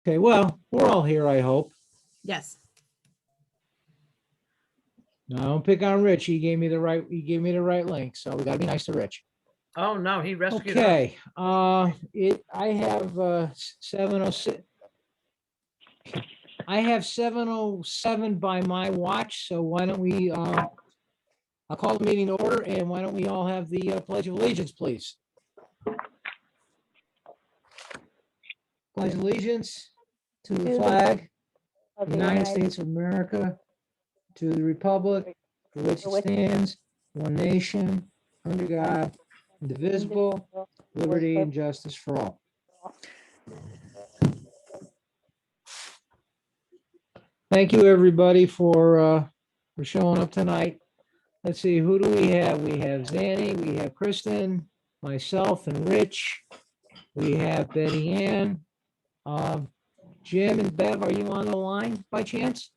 Okay, well, we're all here, I hope. Yes. No, don't pick on Rich. He gave me the right link, so we gotta be nice to Rich. Oh, no, he rescued us. Okay, I have 7:06. I have 7:07 by my watch, so why don't we, I'll call the meeting to order, and why don't we all have the Pledge of Allegiance, please? Pledge allegiance to the flag of the United States of America, to the republic for which it stands, one nation, under God, indivisible, liberty and justice for all. Thank you, everybody, for showing up tonight. Let's see, who do we have? We have Zanny, we have Kristen, myself and Rich. We have Betty Ann. Jim and Bev, are you on the line by chance?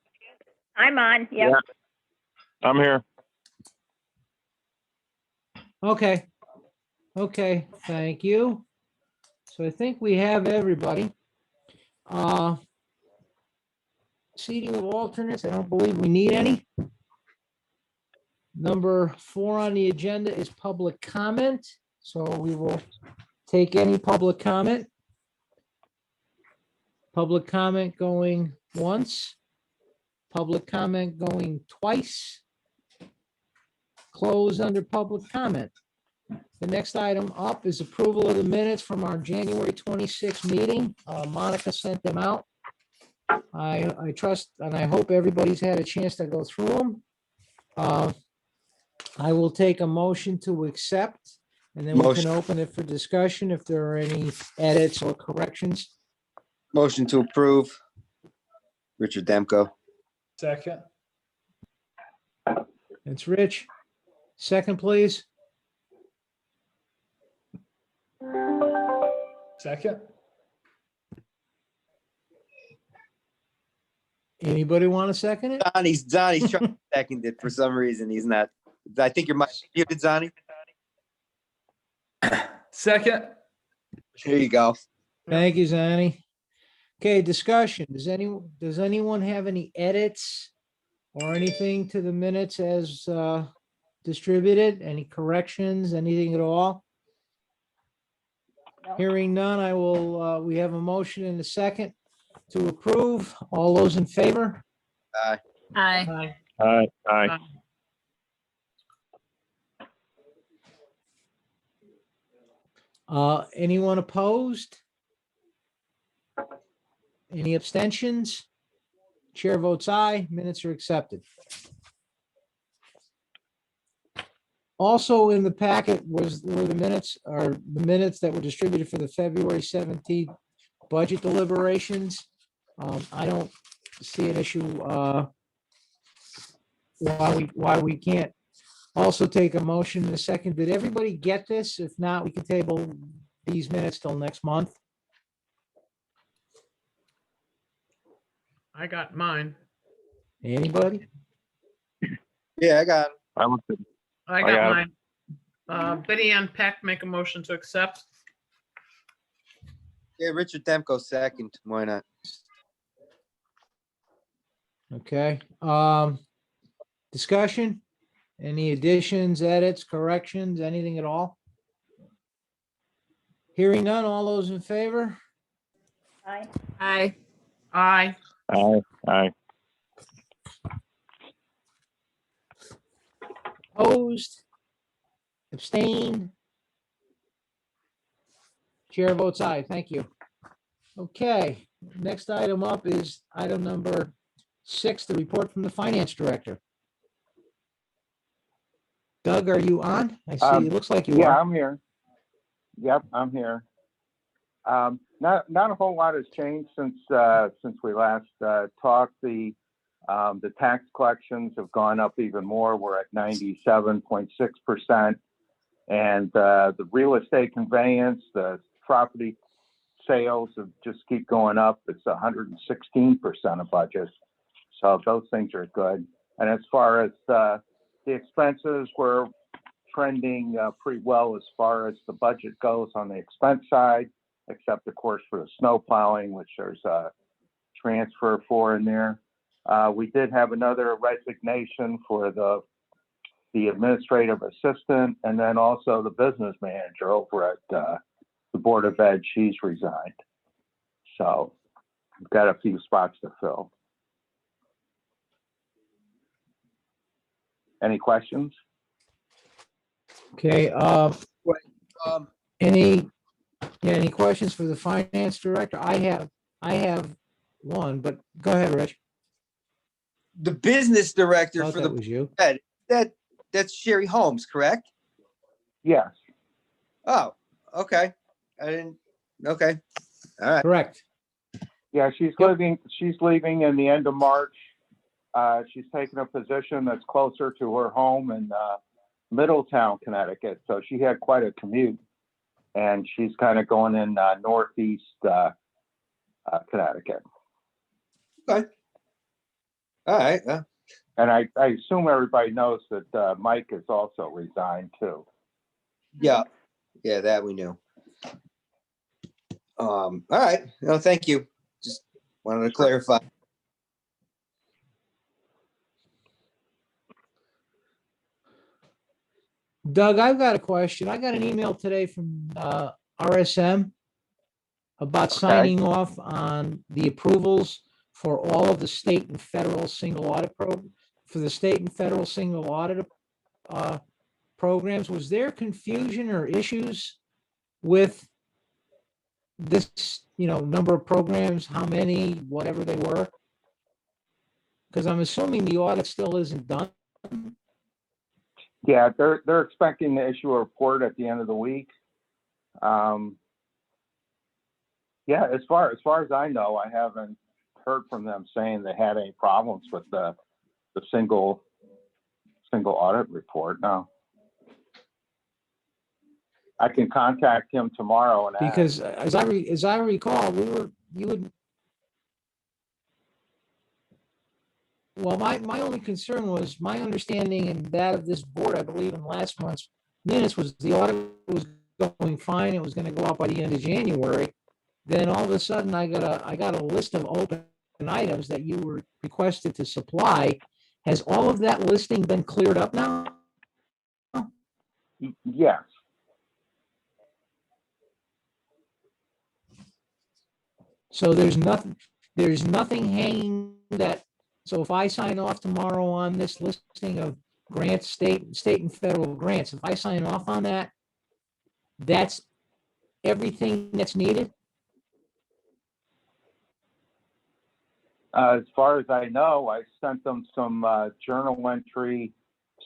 I'm on, yep. Yeah. I'm here. Okay. Okay, thank you. So I think we have everybody. Seating of alternates, I don't believe we need any. Number 4 on the agenda is public comment. So we will take any public comment. Public comment going once. Public comment going twice. Close under public comment. The next item up is approval of the minutes from our January 26th meeting. Monica sent them out. I trust and I hope everybody's had a chance to go through them. I will take a motion to accept, and then we Motion. can open it for discussion if there are any edits or corrections. Motion to approve. Richard Demko. Second. It's Rich. Second, please. Second. Anybody want to second it? Donnie's trying to second it for some reason. He's not. I think your mic muted, Donnie. Second. Here you go. Thank you, Zanny. Okay, discussion. Does anyone have any edits or anything to the minutes as distributed? Any corrections, anything at all? No. Hearing none, I will, we have a motion and a second to approve. All those in favor? Aye. Aye. Aye. Anyone opposed? Any abstentions? Chair votes aye, minutes are accepted. Also in the packet were the minutes that were distributed for the February 17th budget deliberations. I don't see an issue why we can't also take a motion in a second. Did everybody get this? If not, we can table these minutes till next month. I got mine. Anybody? Yeah, I got him. I looked at I I got got mine. Betty Ann Peck, make a motion to accept. Yeah, Richard Demko second. Why not? Okay, discussion? Any additions, edits, corrections, anything at all? Hearing none, all those in favor? Aye. Aye. Aye. Aye. Opposed? Abstained? Chair votes aye, thank you. Okay, next item up is item number 6, the report from the finance director. Doug, are you on? I see, it looks like you Yeah, are. I'm here. Yep, I'm here. Not a whole lot has changed since we last talked. The tax collections have gone up even more. We're at 97.6%, and the real estate conveyance, the property sales have just keep going up. It's 116% of budget. So those things are good. And as far as the expenses, we're trending pretty well as far as the budget goes on the expense side. except of course for the snow plowing, which there's a transfer for in there. We did have another resignation for the administrative assistant, and then also the business manager over at the Board of Ed. She's resigned. So we've got a few spots to fill. Any questions? Okay, Um, any questions for the finance director? I have one, but go ahead, Rich. the business director Thought for that the, was you. that's Sherry Holmes, correct? Yes. Oh, okay. I didn't, okay. All right. Correct. Yeah, she's leaving in the end of March. She's taken a position that's closer to her home in Middletown, Connecticut. So she had quite a commute, and she's kind of going in northeast Connecticut. Okay. All right. And I assume everybody knows that Mike has also resigned too. Yeah. Yeah, that we knew. All right. No, thank you. Just wanted to clarify. Doug, I've got a question. I got an email today from RSM about Okay. signing off on the approvals for all of the state and federal single audit for the state and federal single audit programs. Was there confusion or issues with this, number of programs, how many, whatever they were? Because I'm assuming the audit still isn't done. Yeah, they're expecting to issue a report at the end of the week. Yeah, as far as I know, I haven't heard from them saying they had any problems with the single audit report. No. I can contact him tomorrow and ask. Because as I recall, well, my only concern was my understanding and that of this board, I believe in last month's minutes, was the audit was going fine. It was going to go out by the end of January. Then all of a sudden I got a list of open items that you were requested to supply. Has all of that listing been cleared up now? Yes. So there's nothing hanging that, so if I sign off tomorrow on this listing of grants, state and federal grants, if I sign off on that, that's everything that's needed? As far as I know, I sent them some journal entry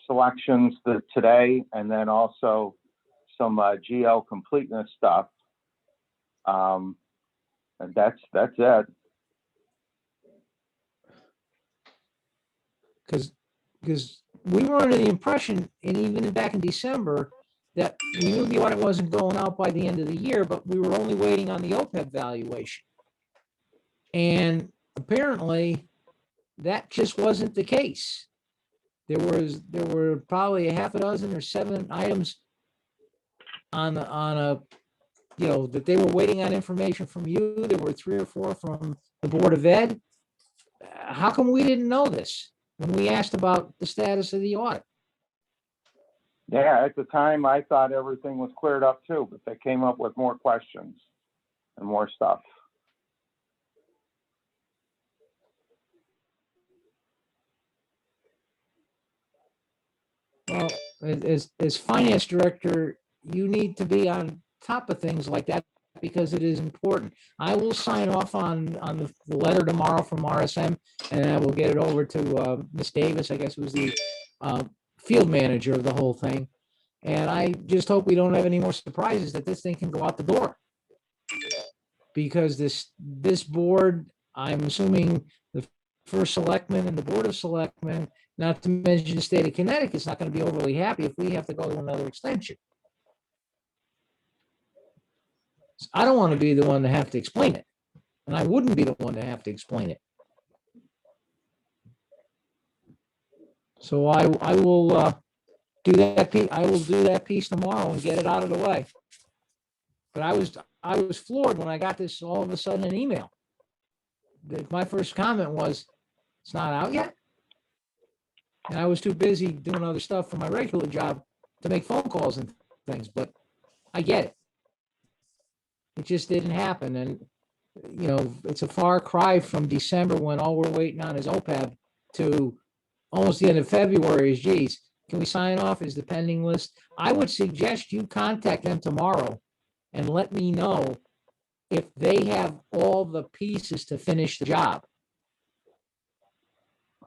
selections today, and then also some GL completeness stuff. And that's it. Because we were under the impression, and even back in December, that we knew the audit wasn't going out by the end of the year, but we were only waiting on the OPEB valuation. And apparently that just wasn't the case. There were probably a half a dozen or 7 items on a that they were waiting on information from you. There were 3 or 4 from the Board of Ed. How come we didn't know this when we asked about the status of the audit? Yeah, at the time I thought everything was cleared up too, but they came up with more questions and more stuff. Well, as finance director, you need to be on top of things like that because it is important. I will sign off on the letter tomorrow from RSM, and I will get it over to Ms. Davis, I guess who's the field manager of the whole thing. And I just hope we don't have any more surprises, that this thing can go out the door. Because this board, I'm assuming the First Selectman and the Board of Selectmen, not to mention the state of Connecticut's not going to be overly happy if we have to go to another extension. I don't want to be the one to have to explain it. And I wouldn't be the one to have to explain it. So I will do that piece. I will do that piece tomorrow and get it out of the way. But I was floored when I got this all of a sudden an email. My first comment was, it's not out yet. And I was too busy doing other stuff for my regular job to make phone calls and things, but I get it. It just didn't happen. And, you know, it's a far cry from December when all we're waiting on is OPEB to almost the end of February is, geez, can we sign off? Is the pending list? I would suggest you contact them tomorrow and let me know if they have all the pieces to finish the job.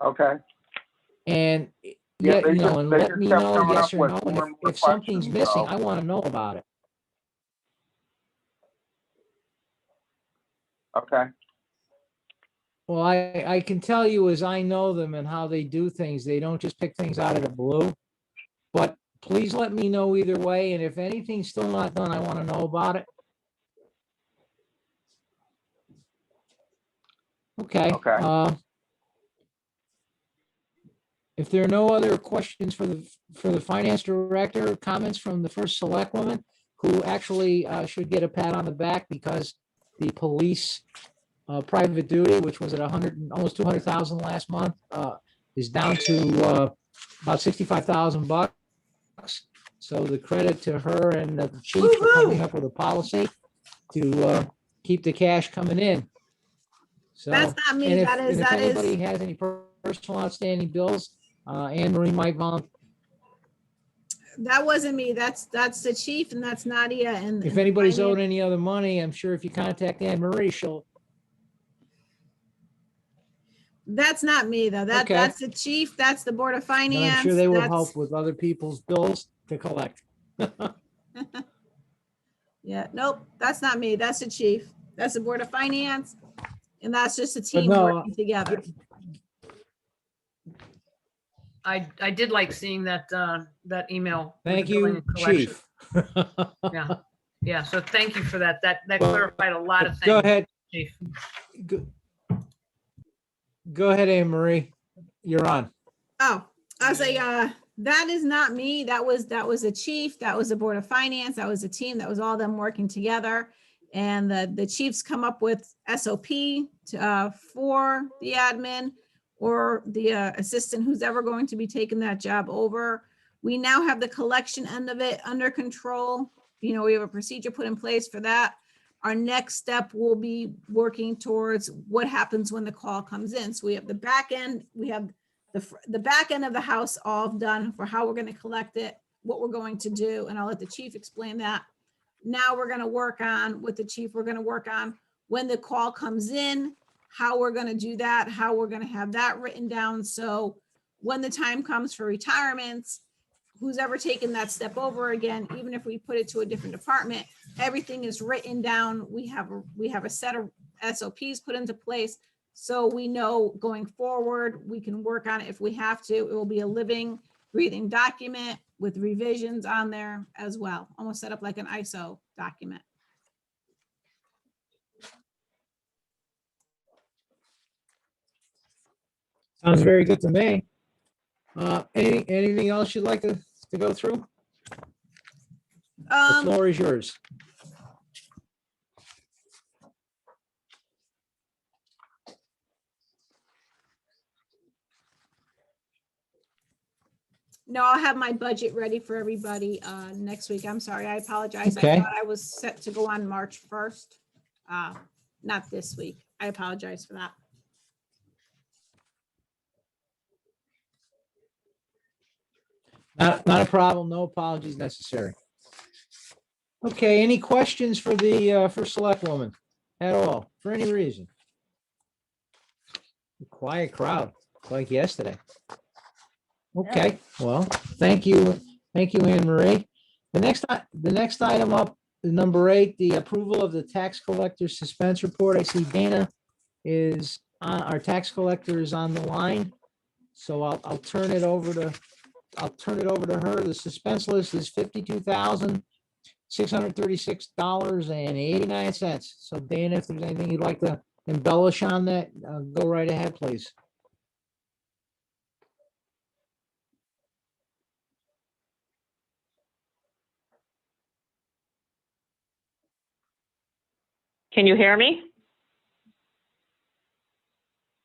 Okay. And Yeah, yeah, you know, and they let just me kept know coming yes up or with no. And more and more if something's questions, missing, so- I want to know about it. Okay. Well, I can tell you as I know them and how they do things, they don't just pick things out of the blue. But please let me know either way, and if anything's still not done, I want to know about it. Okay. Okay. If there are no other questions for the finance director, comments from the first selectwoman, who actually should get a pat on the back because the police private duty, which was at almost 200,000 last month, is down to about 65,000 bucks. So the credit to her and the chief for coming up with a policy to keep the cash coming in. So, That's not me. and if, That is, and if that anybody is, has any personal outstanding bills, Anne Marie might volunteer. that wasn't me. That's the chief and that's Nadia and. If and anybody's owed finance. any other money, I'm sure if you contact Anne Marie, she'll, That's not me though. Okay. That's the chief. That's the Board of then Finance. I'm sure they will that's- help with other people's bills to collect. Yeah, nope, that's not me. That's the chief. That's the Board of Finance. And that's just a team no, working together. I did like seeing that, that email. with Thank the billing you, and collection. chief. Yeah, yeah, so thank you for that. That Well, clarified a lot of things. Go ahead. Chief. Go ahead, Anne Marie. You're on. Oh, I was like, that is not me. That was the chief. That was the Board of Finance. That was a team. That was all them working together. And the chiefs come up with SOP for the admin or the assistant who's ever going to be taking that job over. We now have the collection end of it under control. You know, we have a procedure put in place for that. Our next step will be working towards what happens when the call comes in. So we have the back end, we have the back end of the house all done for how we're going to collect it, what we're going to do, and I'll let the chief explain that. Now we're going to work on with the chief, we're going to work on when the call comes in, how we're going to do that, how we're going to have that written down. So when the time comes for retirements, who's ever taken that step over again, even if we put it to a different department, everything is written down. We have a set of SOPs put into place. So we know going forward, we can work on it if we have to. It will be a living, breathing document with revisions on there as well, almost set up like an ISO document. Sounds very good to me. Anything else you'd like to go through? The floor is yours. No, I'll have my budget ready for everybody next week. I'm sorry, I apologize. I Okay. thought I was set to go on March 1st. Not this week. I apologize for that. Not a problem. No apologies necessary. Okay, any questions for the first select woman at all, for any reason? Quiet crowd, like yesterday. Okay, well, thank you, Anne Marie. The next item up, number 8, the approval of the tax collector's suspense report. I see Dana is on, our tax collector is on the line. So I'll turn it over to her. The suspense list is $52,636.89. So Dana, if there's anything you'd like to embellish on that, go right ahead, please. Can you hear me?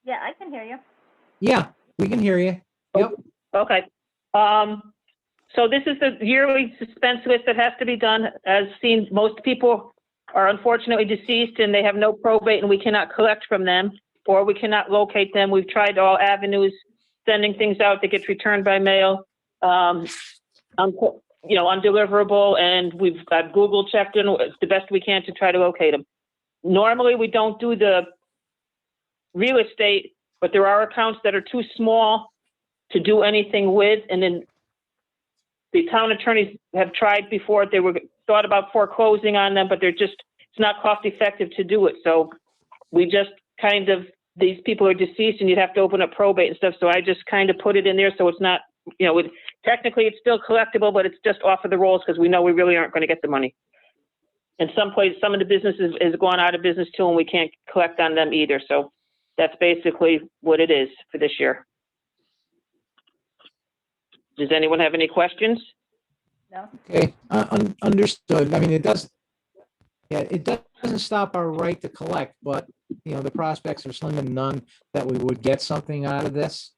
Yeah, I can hear you. Yeah, we can hear you. Yep. Okay. So this is the yearly suspense list that has to be done. As seen, most people are unfortunately deceased and they have no probate and we cannot collect from them or we cannot locate them. We've tried all avenues, sending things out that gets returned by mail, undeliverable, and we've got Google checked in the best we can to try to locate them. Normally, we don't do the real estate, but there are accounts that are too small to do anything with, and then the town attorneys have tried before. They were thought about foreclosing on them, but it's not cost effective to do it. So we just kind of, these people are deceased and you'd have to open up probate and stuff. So I just kind of put it in there. So it's not, technically it's still collectible, but it's just off of the rolls because we know we really aren't going to get the money. And some of the businesses is gone out of business too, and we can't collect on them either. So that's basically what it is for this year. Does anyone have any questions? No? Okay, understood. I mean, it doesn't stop our right to collect, but, the prospects are slim and none that we would get something out of this.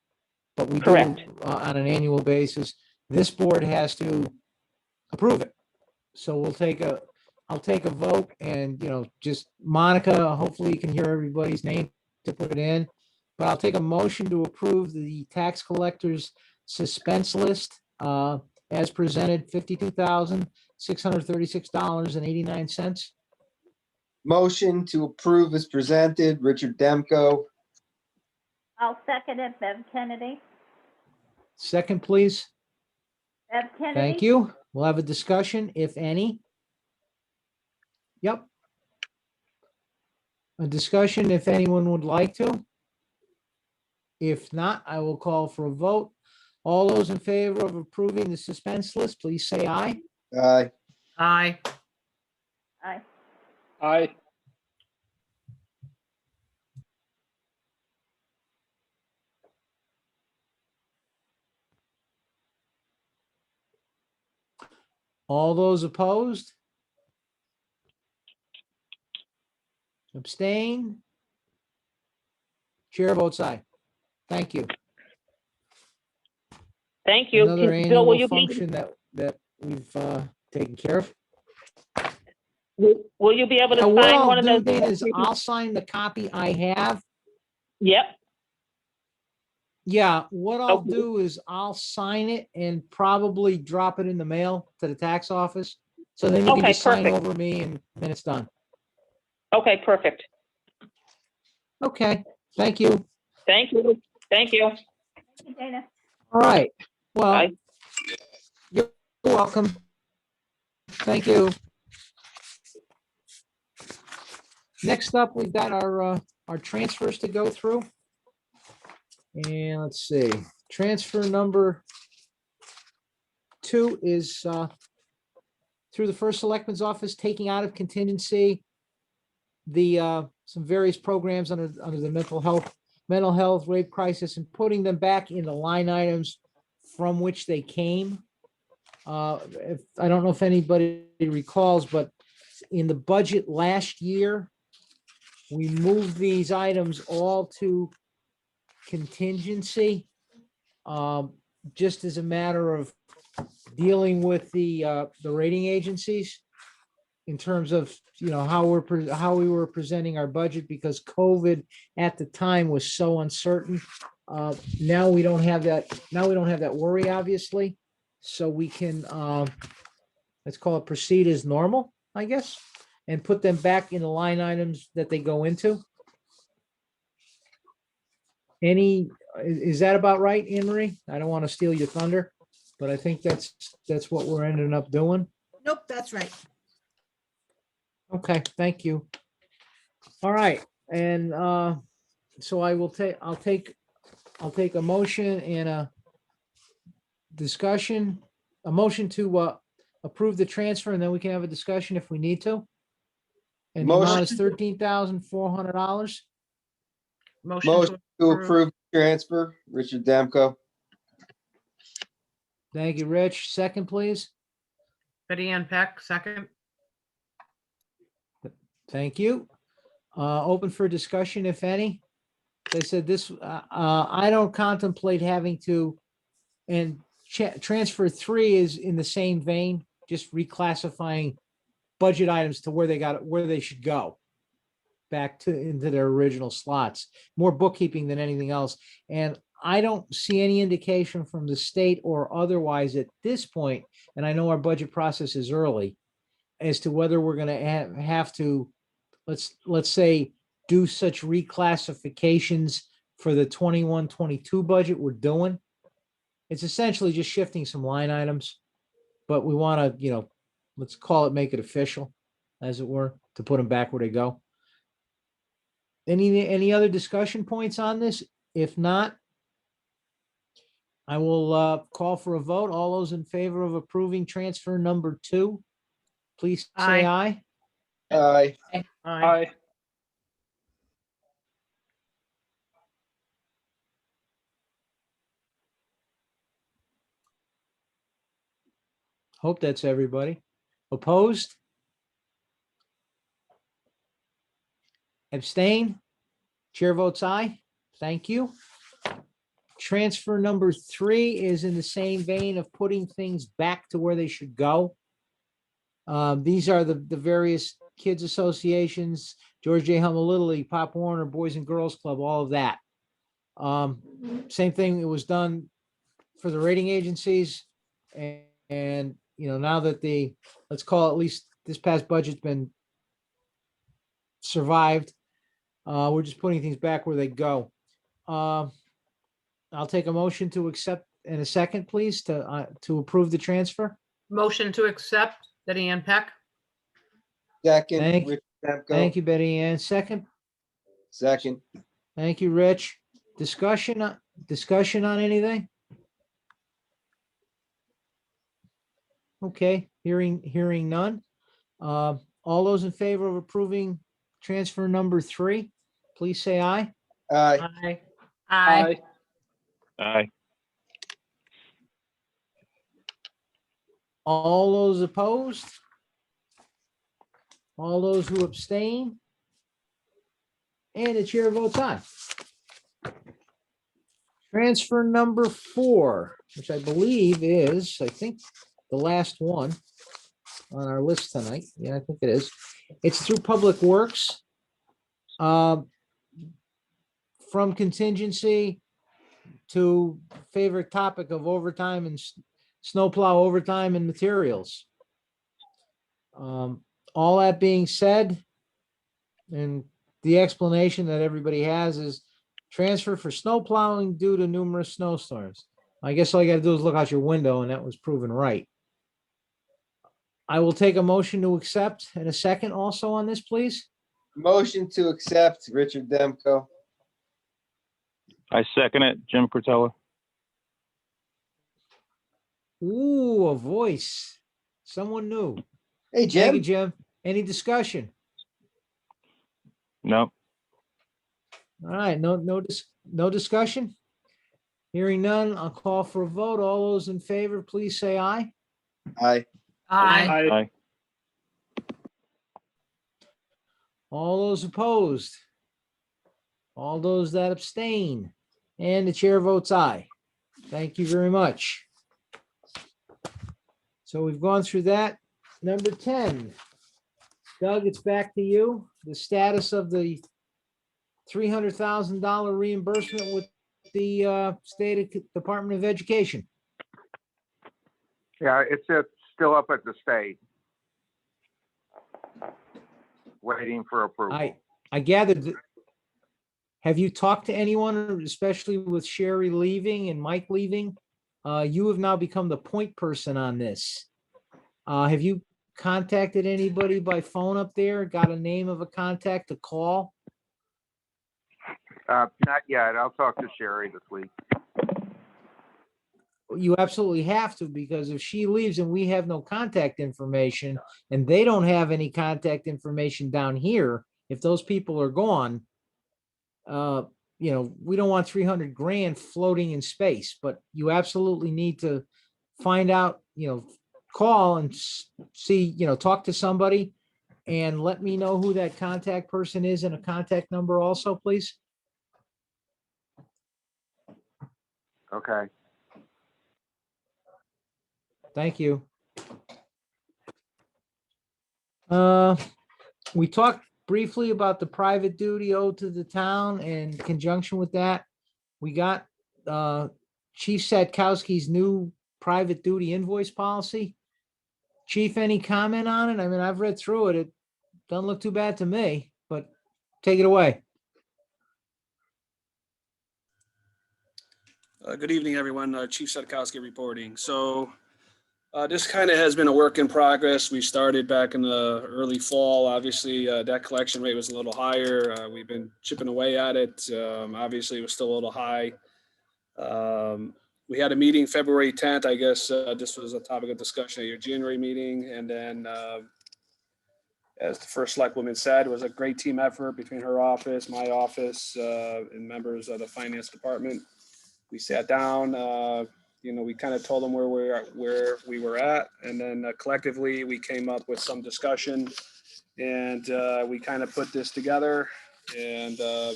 But we do, Correct. on an annual basis, this board has to approve it. So I'll take a vote and, just Monica, hopefully you can hear everybody's name to put it in. But I'll take a motion to approve the tax collector's suspense list, as presented, $52,636.89. Motion to approve is presented. Richard Demko. I'll second it, Bev Kennedy. Second, please. Bev Kennedy? Thank you. We'll have a discussion, if any. Yep. A discussion if anyone would like to. If not, I will call for a vote. All those in favor of approving the suspense list, please say aye. Aye. Aye. Aye. Aye. All those opposed? Abstain? Chair votes aye. Thank you. Thank you. Another Bill, will annual you be, function that we've taken care of. will you be able to Now, what sign I'll one of do those? then is I'll sign the copy I have. Yep. Yeah, what I'll Okay. do is I'll sign it and probably drop it in the mail to the tax office. So then you can Okay, just sign perfect. over me and then it's done. Okay, perfect. Okay, thank you. Thank you. Thank you. Thank you, Dana. All right, well, Bye. you're welcome. Thank you. Next up, we've got our transfers to go through. And let's see, transfer number 2 is through the First Selectman's office, taking out of contingency some various programs under the mental health rape crisis and putting them back in the line items from which they came. I don't know if anybody recalls, but in the budget last year, we moved these items all to contingency, just as a matter of dealing with the rating agencies in terms of, how we were presenting our budget, because COVID at the time was so uncertain. Now we don't have that worry, obviously. So we can, let's call it proceed as normal, I guess, and put them back in the line items that they go into. Is that about right, Anne Marie? I don't want to steal your thunder, but I think that's what we're ending up doing. Nope, that's right. Okay, thank you. All right, and so I'll take a motion and a discussion, a motion to approve the transfer, and then we can have a discussion if we need to. And the amount is Motion. $13,400. Motion to approve transfer. Richard Demko. Thank you, Rich. Second, please. Betty Ann Peck, second. Thank you. Open for discussion, if any. They said this, I don't contemplate having to, and transfer 3 is in the same vein, just reclassifying budget items to where they should go. Back to into their original slots, more bookkeeping than anything else. And I don't see any indication from the state or otherwise at this point, and I know our budget process is early, as to whether we're gonna have to, let's say, do such reclassifications for the 21-22 budget we're doing. It's essentially just shifting some line items, but we want to, let's call it, make it official, as it were, to put them back where they go. Any other discussion points on this? If not, I will call for a vote. All those in favor of approving transfer number 2, please say aye. Aye. Aye. Hope that's everybody. Opposed? Abstain? Chair votes aye. Thank you. Transfer number 3 is in the same vein of putting things back to where they should go. These are the various kids associations, George J. Hummel Little League, Pop Warner, Boys and Girls Club, all of that. Same thing, it was done for the rating agencies. And now that let's call it, at least this past budget's been survived, we're just putting things back where they go. I'll take a motion to accept in a second, please, to approve the transfer. Motion to accept, Betty Ann Peck. Second. Thank- Rich Demko. Thank you, Betty Ann. Second. Second. Thank you, Rich. Discussion on anything? Okay, hearing none. All those in favor of approving transfer number 3, please say aye. Aye. Aye. Aye. Aye. All those opposed? All those who abstain? And the chair votes aye. Transfer number 4, which I believe is, I think, the last one on our list tonight. Yeah, I think it is. It's through Public Works. From contingency to favorite topic of overtime and snowplow overtime and materials. All that being said, and the explanation that everybody has is transfer for snow plowing due to numerous snowstorms. I guess all you gotta do is look out your window, and that was proven right. I will take a motion to accept and a second also on this, please. Motion to accept, Richard Demko. I second it, Jim Curtella. Ooh, a voice. Someone new. Hey, Thank you, Jim. Jim. Any discussion? No. All right, no discussion? Hearing none, I'll call for a vote. All those in favor, please say aye. Aye. Aye. Aye. All those opposed? All those that abstain? And the chair votes aye. Thank you very much. So we've gone through that. Number 10. Doug, it's back to you. The status of the $300,000 reimbursement with the State Department of Education. Yeah, it's still up at the state. Waiting for approval. I gathered that. Have you talked to anyone, especially with Sherry leaving and Mike leaving? You have now become the point person on this. Have you contacted anybody by phone up there? Got a name of a contact to call? Not yet. I'll talk to Sherry this week. You absolutely have to, because if she leaves and we have no contact information and they don't have any contact information down here, if those people are gone, we don't want 300 grand floating in space, but you absolutely need to find out, call and see, talk to somebody and let me know who that contact person is and a contact number also, please. Okay. Thank you. We talked briefly about the private duty owed to the town, and in conjunction with that, we got Chief Satkowski's new private duty invoice policy. Chief, any comment on it? I mean, I've read through it. It doesn't look too bad to me, but take it away. Good evening, everyone. Chief Setkowski reporting. So this kind of has been a work in progress. We started back in the early fall. Obviously, that collection rate was a little higher. We've been chipping away at it. Obviously, it was still a little high. We had a meeting February 10th. I guess this was a topic of discussion at your January meeting. And then, as the first Selectwoman said, it was a great team effort between her office, my office, and members of the finance department. We sat down, we kind of told them where we were at, and then collectively we came up with some discussion, and we kind of put this together. And I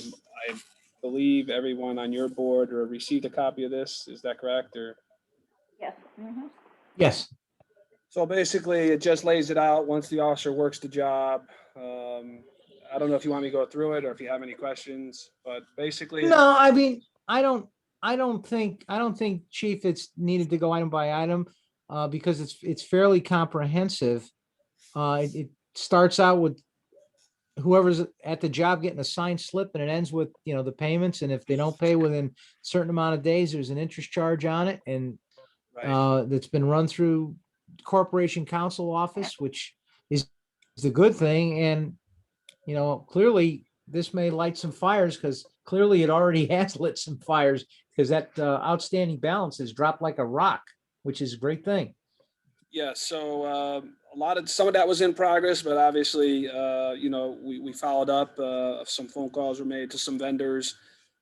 believe everyone on your board received a copy of this. Is that correct? Or Yes. Mhm. Yes. so basically, it just lays it out once the officer works the job. I don't know if you want me to go through it or if you have any questions, but basically, No, I mean, I don't think, Chief, it's needed to go item by item, because it's fairly comprehensive. It starts out with whoever's at the job getting a signed slip, and it ends with, the payments. And if they don't pay within a certain amount of days, there's an interest charge on it. And right. that's been run through Corporation Counsel office, which is the good thing. And, clearly this may light some fires, because clearly it already has lit some fires, because that outstanding balance has dropped like a rock, which is a great thing. Yeah, so some of that was in progress, but obviously, we followed up. Some phone calls were made to some vendors,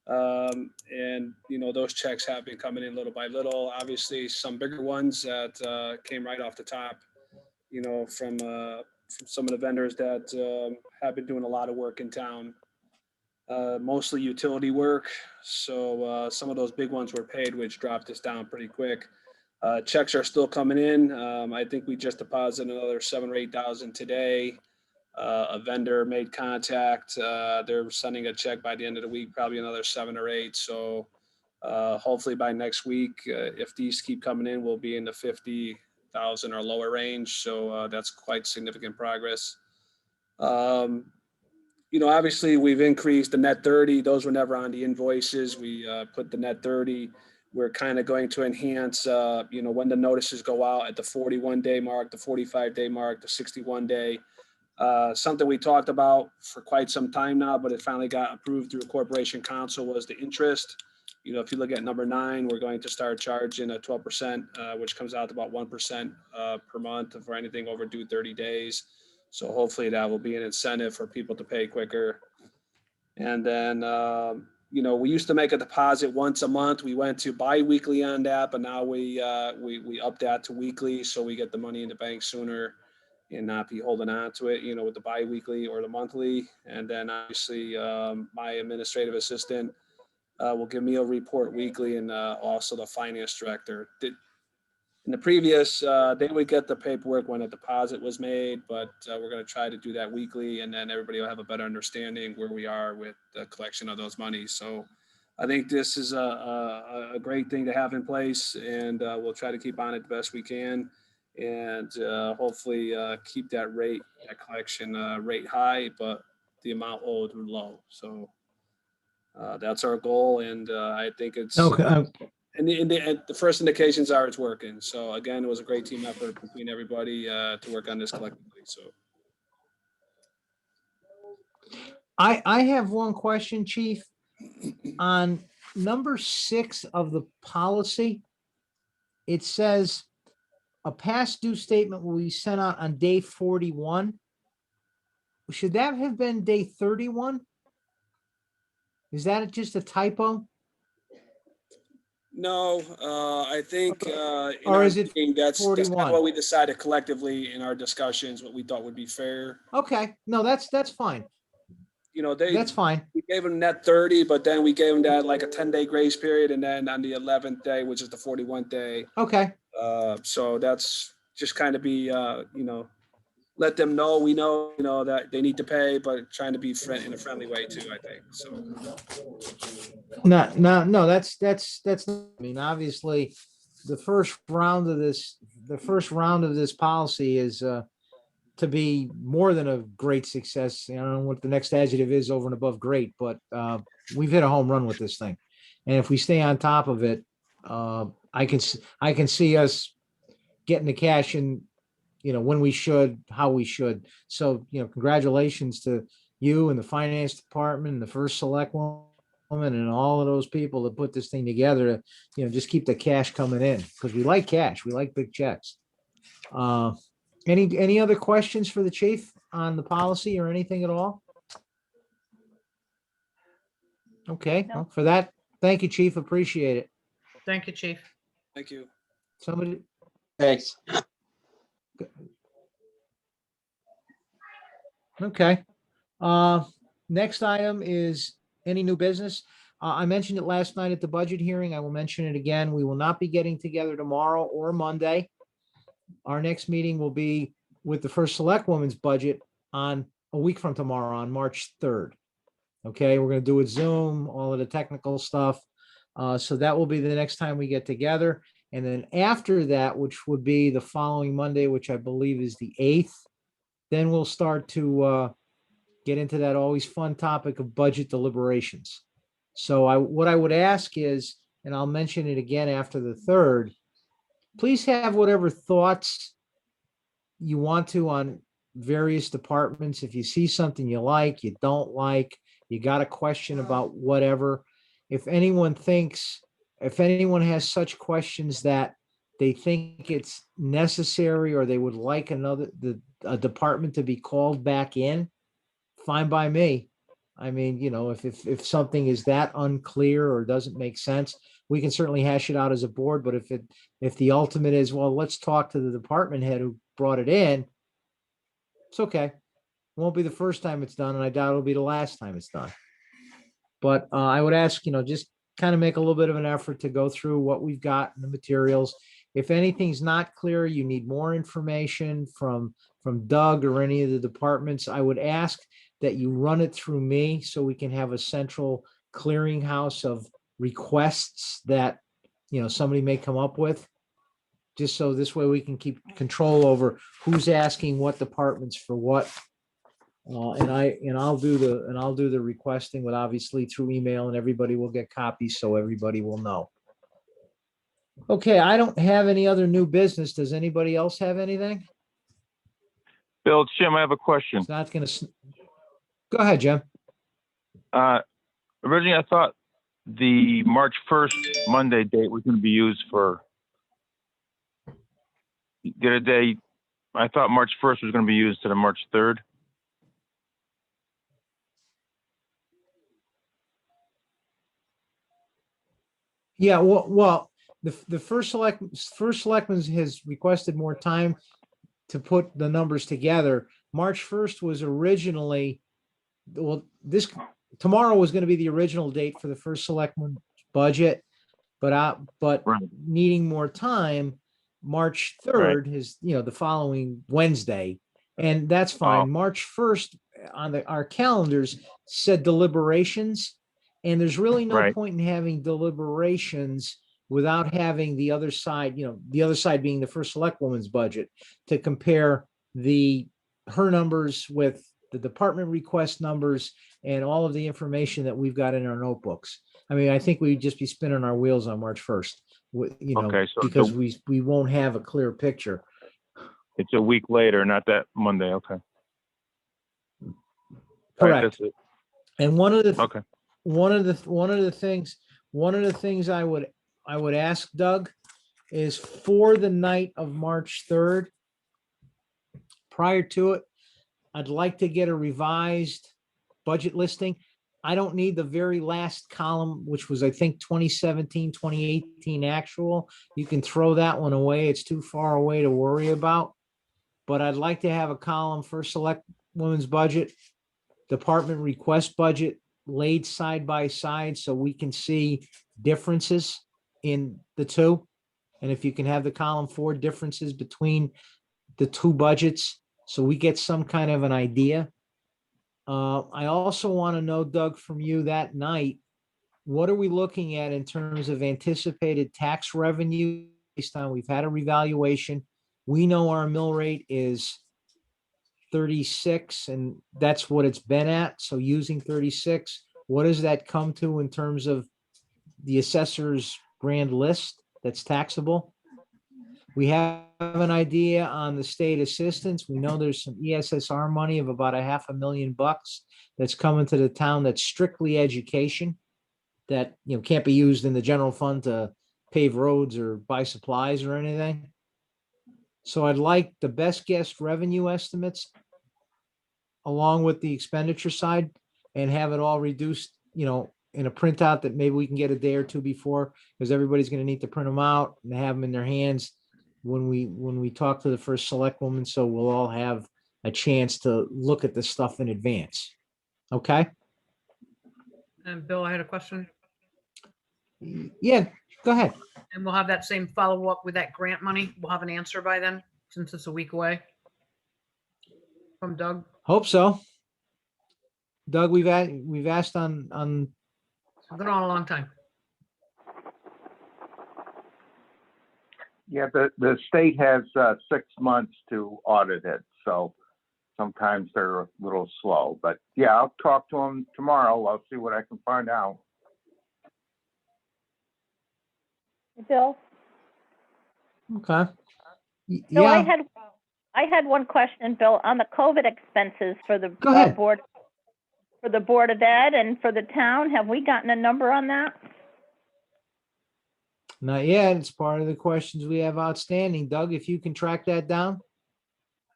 and those checks have been coming in little by little. Obviously, some bigger ones that came right off the top, from some of the vendors that have been doing a lot of work in town, mostly utility work. So some of those big ones were paid, which dropped us down pretty quick. Checks are still coming in. I think we just deposited another 7,000 or 8,000 today. A vendor made contact. They're sending a check by the end of the week, probably another 7 or 8. So hopefully by next week, if these keep coming in, we'll be in the 50,000 or lower range. So that's quite significant progress. Obviously we've increased the net 30. Those were never on the invoices. We put the net 30. We're kind of going to enhance, when the notices go out at the 41-day mark, the 45-day mark, the 61-day. Something we talked about for quite some time now, but it finally got approved through Corporation Counsel was the interest. If you look at number 9, we're going to start charging a 12%, which comes out to about 1% per month for anything overdue 30 days. So hopefully that will be an incentive for people to pay quicker. And then, we used to make a deposit once a month. We went to bi-weekly on that, but now we upped that to weekly, so we get the money in the bank sooner and not be holding on to it, with the bi-weekly or the monthly. And then obviously my administrative assistant will give me a report weekly, and also the finance director. In the previous, they would get the paperwork when a deposit was made, but we're going to try to do that weekly, and then everybody will have a better understanding where we are with the collection of those monies. So I think this is a great thing to have in place, and we'll try to keep on it the best we can, and hopefully keep that collection rate high, but the amount owed low. So that's our goal, and I think it's. Okay. And the first indications are it's working. So again, it was a great team effort between everybody to work on this collectively. So I have one question, Chief. On number 6 of the policy, it says a past due statement will be sent out on day 41. Should that have been day 31? Is that just a typo? No, I think, in Or our is it meeting, that's kind of 41? what we decided collectively in our discussions, what we thought would be fair. Okay, no, that's fine. You know, That's fine. we gave them net 30, but then we gave them that like a 10-day grace period. And then on the 11th day, which is the 41th day. Okay, So that's just kind of be, let them know, we know, that they need to pay, but trying to be in a friendly way too, I think. So, no, that's, I mean, obviously, the first round of this policy is to be more than a great success. I don't know what the next adjective is over and above great, but we've hit a home run with this thing. And if we stay on top of it, I can see us getting the cash in, when we should, how we should. So, congratulations to you and the finance department and the first select woman and all of those people that put this thing together to, just keep the cash coming in, because we like cash. We like big checks. Any other questions for the chief on the policy or anything at all? Okay, No. well, for that, thank you, chief. Appreciate it. Thank you, chief. thank you. Somebody, Thanks. okay. Next item is any new business. I mentioned it last night at the budget hearing. I will mention it again. We will not be getting together tomorrow or Monday. Our next meeting will be with the first select woman's budget on a week from tomorrow, on March 3rd. Okay, we're gonna do it Zoom, all of the technical stuff. So that will be the next time we get together. And then after that, which would be the following Monday, which I believe is the 8th, then we'll start to get into that always fun topic of budget deliberations. So what I would ask is, and I'll mention it again after the 3rd, please have whatever thoughts you want to on various departments. If you see something you like, you don't like, you got a question about whatever. If anyone has such questions that they think it's necessary or they would like a department to be called back in, fine by me. I mean, if something is that unclear or doesn't make sense, we can certainly hash it out as a board. But if the ultimate is, well, let's talk to the department head who brought it in, it's okay. It won't be the first time it's done, and I doubt it'll be the last time it's done. But I would ask, just kind of make a little bit of an effort to go through what we've got in the materials. If anything's not clear, you need more information from Doug or any of the departments, I would ask that you run it through me so we can have a central clearinghouse of requests that, somebody may come up with. Just so this way we can keep control over who's asking what departments for what. And I'll do the requesting, but obviously through email, and everybody will get copies so everybody will know. Okay, I don't have any other new business. Does anybody else have anything? Bill, it's Jim, I have a question. It's not gonna. Go ahead, Jim. Originally, I thought the March 1st Monday date was going to be used for the other day. I thought March 1st was going to be used to the March 3rd. Yeah, well, the first selectman has requested more time to put the numbers together. March 1st was originally, well, tomorrow was going to be the original date for the first selectman budget, but Right. needing more time, March 3rd is, the following Wednesday, and that's fine. Oh. March 1st on our calendars said deliberations, and there's really no Right. point in having deliberations without having the other side, the other side being the first select woman's budget, to compare her numbers with the department request numbers and all of the information that we've got in our notebooks. I mean, I think we'd just be spinning our wheels on March 1st, Okay, so because we won't have a clear picture. It's a week later, not that Monday. Okay. All right, Correct. that's it. And one of the Okay. things I would ask Doug is, for the night of March 3rd, prior to it, I'd like to get a revised budget listing. I don't need the very last column, which was, I think, 2017, 2018 actual. You can throw that one away. It's too far away to worry about. But I'd like to have a column for Select Women's budget, department request budget laid side by side so we can see differences in the two. And if you can have the column for differences between the two budgets, so we get some kind of an idea. I also want to know, Doug, from you that night, what are we looking at in terms of anticipated tax revenue based on, we've had a revaluation. We know our mill rate is 36 and that's what it's been at. So using 36, what does that come to in terms of the assessor's grand list that's taxable? We have an idea on the state assistance. We know there's some ESSR money of about $500,000 that's coming to the town that's strictly education, that, you know, can't be used in the general fund to pave roads or buy supplies or anything. So I'd like the best guess revenue estimates along with the expenditure side and have it all reduced, you know, in a printout that maybe we can get a day or two before, because everybody's going to need to print them out and have them in their hands when we talk to the first select woman. So we'll all have a chance to look at this stuff in advance. Okay. And Bill, I had a question, Yeah, go ahead. and we'll have that same follow-up with that grant money. We'll have an answer by then, since it's a week away. From Doug. Hope so. Doug, we've asked on It's been on a long time. Yeah, the state has 6 months to audit it, so sometimes they're a little slow. But yeah, I'll talk to them tomorrow. I'll see what I can find out. Bill? okay. So Yeah, I had one question, Bill, on the COVID expenses for the Go ahead. board, for the Board of Ed and for the town. Have we gotten a number on that? not yet. It's part of the questions we have outstanding. Doug, if you can track that down,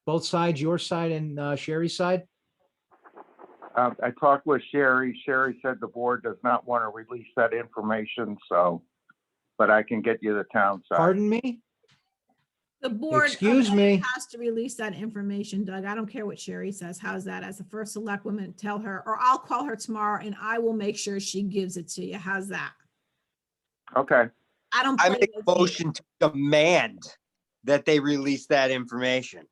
both sides, your side and Sherry's side. I talked with Sherry. Sherry said the board does not want to release that information, so, but I can get you the town side. Pardon me? The board of Excuse Ed me. has to release that information, Doug. I don't care what Sherry says. How's that? As the first select woman, tell her, or I'll call her tomorrow and I will make sure she gives it to you. How's that? Okay, I don't. I play make those a games. motion to demand that they release that information.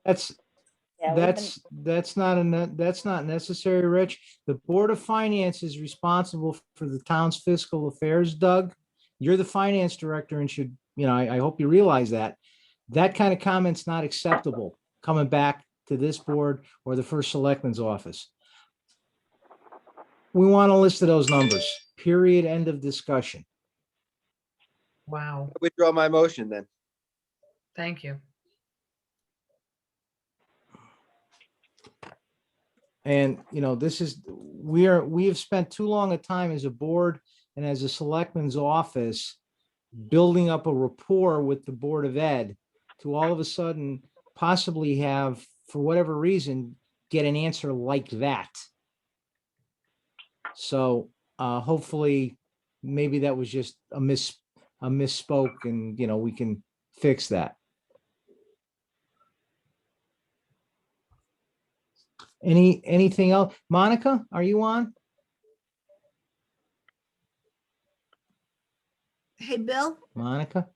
That's Yeah, we've been- that's not necessary, Rich. The Board of Finance is responsible for the town's fiscal affairs, Doug. You're the finance director and should, you know, I hope you realize that. That kind of comment's not acceptable coming back to this board or the first selectman's office. We want a list of those numbers, period, end of discussion. Wow, I withdraw my motion then. thank you. And, you know, this is, we have spent too long a time as a board and as a selectman's office building up a rapport with the Board of Ed to all of a sudden possibly have, for whatever reason, get an answer like that. So hopefully, maybe that was just a misspoke and, you know, we can fix that. Anything else? Monica, are you on? Hey, Bill? Monica?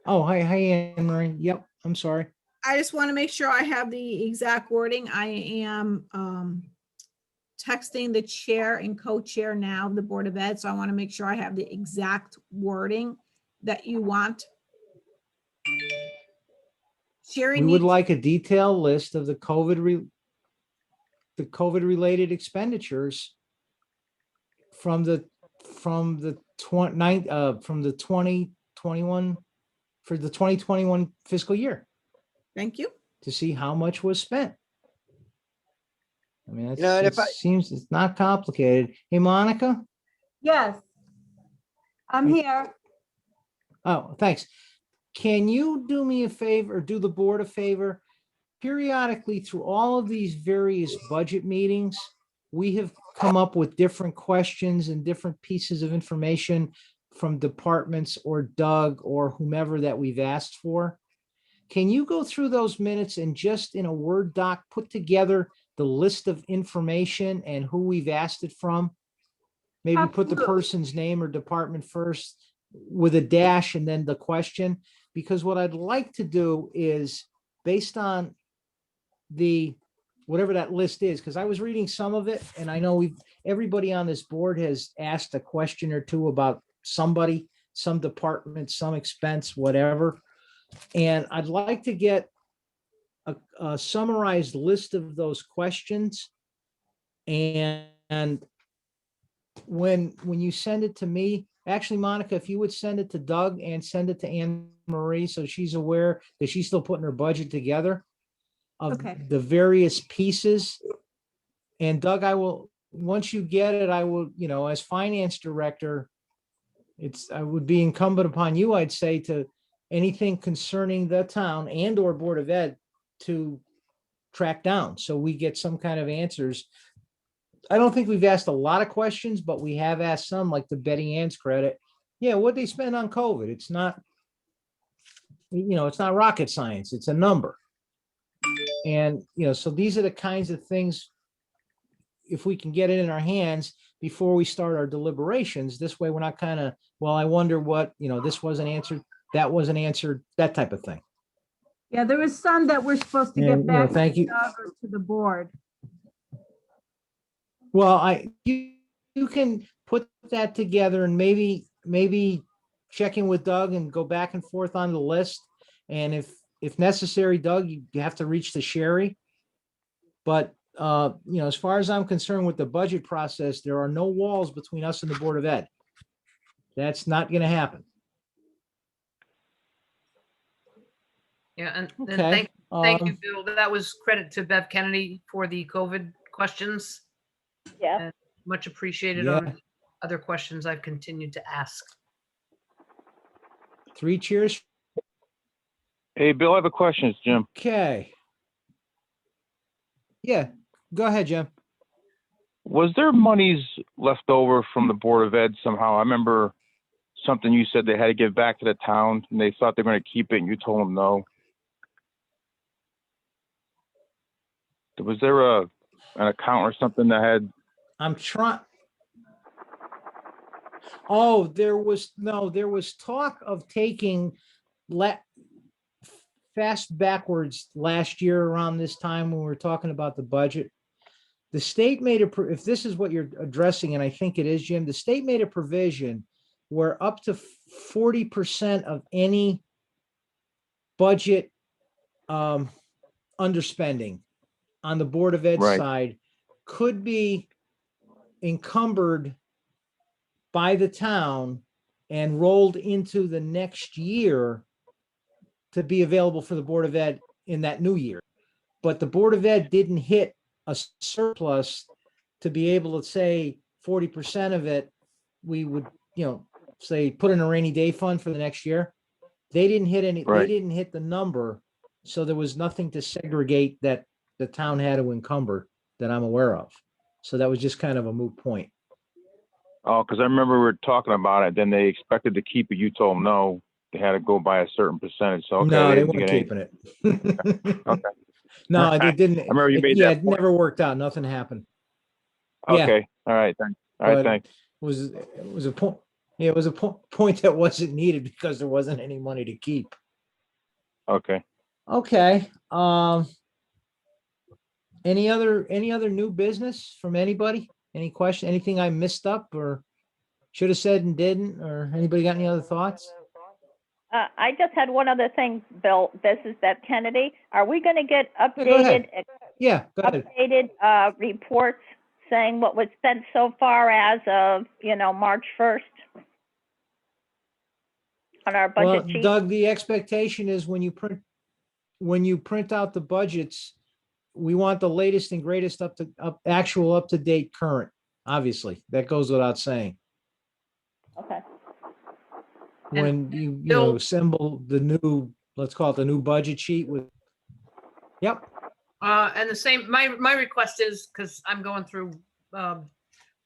Oh, hi, Anne Marie. Yep, I'm sorry. I just want to make sure I have the exact wording. I am texting the chair and co-chair now of the Board of Ed, so I want to make sure I have the exact wording that you want. Sherry We would needs, like a detailed list of the COVID related expenditures from the 2021 for the 2021 fiscal year thank you. to see how much was spent. I mean, You know, and it if I- seems it's not complicated. Hey, Monica? Yes, I'm here. Oh, thanks. Can you do me a favor, or do the board a favor? Periodically through all of these various budget meetings, we have come up with different questions and different pieces of information from departments or Doug or whomever that we've asked for. Can you go through those minutes and just in a Word doc, put together the list of information and who we've asked it from? Maybe put the Absolutely. person's name or department first with a dash and then the question. Because what I'd like to do is based on the, whatever that list is, because I was reading some of it and I know everybody on this board has asked a question or two about somebody, some department, some expense, whatever. And I'd like to get a summarized list of those questions. And when you send it to me, actually, Monica, if you would send it to Doug and send it to Anne Marie, so she's aware that she's still putting her budget together of Okay. the various pieces. And Doug, I will, once you get it, I will, as finance director, I would be incumbent upon you, I'd say, to anything concerning the town and or Board of Ed to track down. So we get some kind of answers. I don't think we've asked a lot of questions, but we have asked some, like the Betty Ann's credit. Yeah, what'd they spend on COVID? It's not, it's not rocket science. It's a number. And, so these are the kinds of things, if we can get it in our hands before we start our deliberations, this way we're not kind of, well, I wonder what, this wasn't answered, that wasn't answered, that type of thing. Yeah, there was some that we're supposed to And, get back to thank you. Doug or to the board. Well, you can put that together and maybe check in with Doug and go back and forth on the list. And if necessary, Doug, you have to reach to Sherry. But, as far as I'm concerned with the budget process, there are no walls between us and the Board of Ed. That's not going to happen. Yeah, and Okay. thank you, Bill. That was credit to Bev Kennedy for the COVID questions. Yeah. And much appreciated Yeah. on other questions I've continued to ask. 3 cheers. Hey, Bill, I have a question. It's Jim. Okay. Yeah, go ahead, Jim. Was there monies left over from the Board of Ed somehow? I remember something you said they had to give back to the town and they thought they were going to keep it and you told them no. Was there an account or something that had? I'm trying. Oh, there was talk of taking fast backwards last year around this time when we were talking about the budget. The state made if this is what you're addressing, and I think it is, Jim, the state made a provision where up to 40% of any budget underspending on the Board of Ed Right. side could be encumbered by the town and rolled into the next year to be available for the Board of Ed in that new year. But the Board of Ed didn't hit a surplus to be able to say 40% of it, we would, say put in a rainy day fund for the next year. They didn't hit any, Right. they didn't hit the number. So there was nothing to segregate that the town had to encumber that I'm aware of. So that was just kind of a moot point. Oh, because I remember we were talking about it. Then they expected to keep it. You told them no. They had to go by a certain percentage. So okay, No, they didn't weren't get keeping it. Okay. No, they didn't. I remember you made Yeah, that it point. never worked out. Nothing happened. Yeah. Okay. All right. Thanks. All right. But Thanks. It was a point. Yeah, it was a point that wasn't needed because there wasn't any money to keep. Okay. Okay. Any other new business from anybody? Any question? Anything I missed up or should have said and didn't? Or anybody got any other thoughts? I just had one other thing, Bill. This is Bev Kennedy. Are we going to get Yeah, go ahead. Yeah, go ahead. updated reports saying what was spent so far as of, March 1st on our Well, budget sheet? Doug, the expectation is when you print out the budgets, we want the latest and greatest up to date current. Obviously, that goes without saying. Okay. When you Bill- assemble the new, let's call it the new budget sheet with. Yep. And the same, my request is, because I'm going through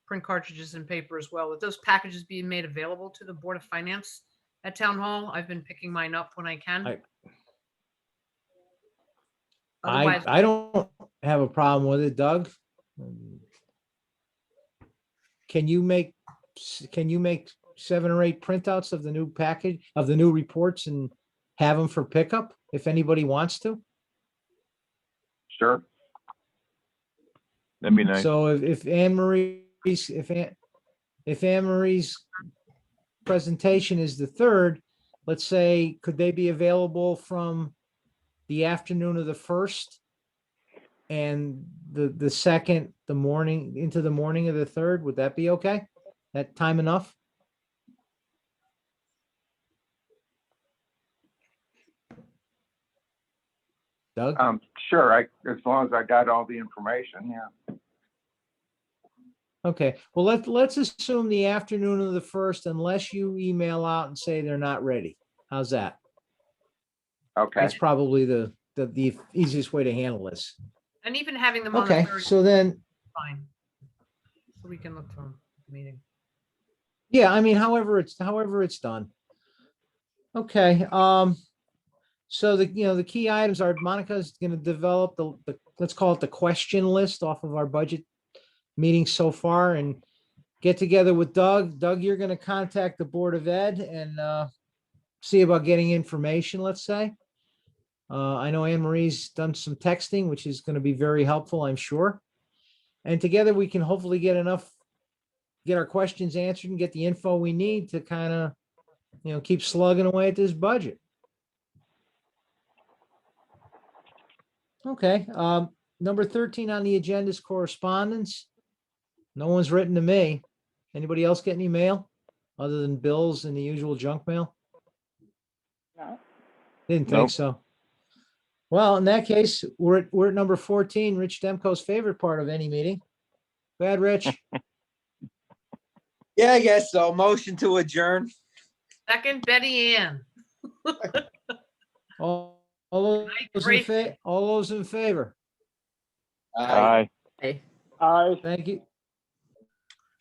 print cartridges and paper as well. With those packages being made available to the Board of Finance at Town Hall, I've been picking mine up when I can. Otherwise, I don't have a problem with it, Doug. Can you make 7 or 8 printouts of the new package, of the new reports, and have them for pickup if anybody wants to? Sure. That'd be nice. So if Anne Marie's, if Anne Marie's presentation is the 3rd, let's say, could they be available from the afternoon of the 1st and the 2nd, the morning, into the morning of the 3rd? Would that be okay? That time enough? Doug? Sure, as long as I got all the information, yeah. Okay, well, let's assume the afternoon of the 1st, unless you email out and say they're not ready. How's that? Okay, That's probably the easiest way to handle this. and even having them on the Okay, 3rd, so then, fine. So we can look for them at the meeting. yeah, I mean, however it's done. Okay, so the key items are Monica's gonna develop the, let's call it the question list off of our budget meetings so far, and get together with Doug. Doug, you're gonna contact the Board of Ed and see about getting information, let's say. I know Anne Marie's done some texting, which is gonna be very helpful, I'm sure. And together we can hopefully get our questions answered and get the info we need to kind of, keep slugging away at this budget. Okay, number 13 on the agenda is correspondence. No one's written to me. Anybody else get any mail other than bills and the usual junk mail? No. Didn't Nope. think so. Well, in that case, we're at number 14, Rich Demko's favorite part of any meeting. Go ahead, Rich. Yeah, I guess so. Motion to adjourn. Second, Betty Ann. All those in favor? Aye. Thank you.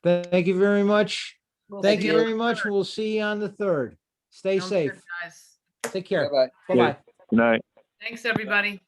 Thank you very much. We'll Thank see you on very the much. 3rd. We'll see you on the 3rd. Stay Sounds safe. good, guys. Take care. Bye-bye. Bye-bye. Good night. Thanks, everybody.